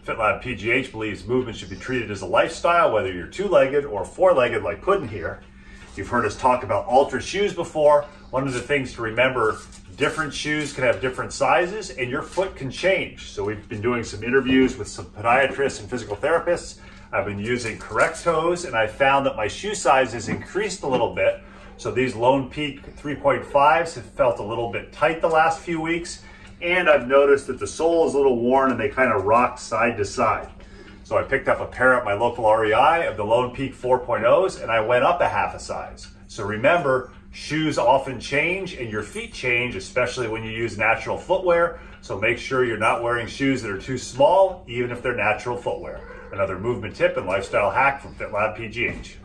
FitLab PGH believes movement should be treated as a lifestyle, whether you're two-legged or four-legged like Puddin here. You've heard us talk about Altra shoes before. One of the things to remember, different shoes can have different sizes and your foot can change. So we've been doing some interviews with some podiatrists and physical therapists. I've been using correct toes and I found that my shoe size has increased a little bit. So these Lone Peak 3.5s have felt a little bit tight the last few weeks. And I've noticed that the sole is a little worn and they kind of rock side to side. So I picked up a pair at my local REI of the Lone Peak 4.0s and I went up a half a size. So remember, shoes often change and your feet change, especially when you use natural footwear. So make sure you're not wearing shoes that are too small, even if they're natural footwear. Another movement tip and lifestyle hack from FitLab PGH.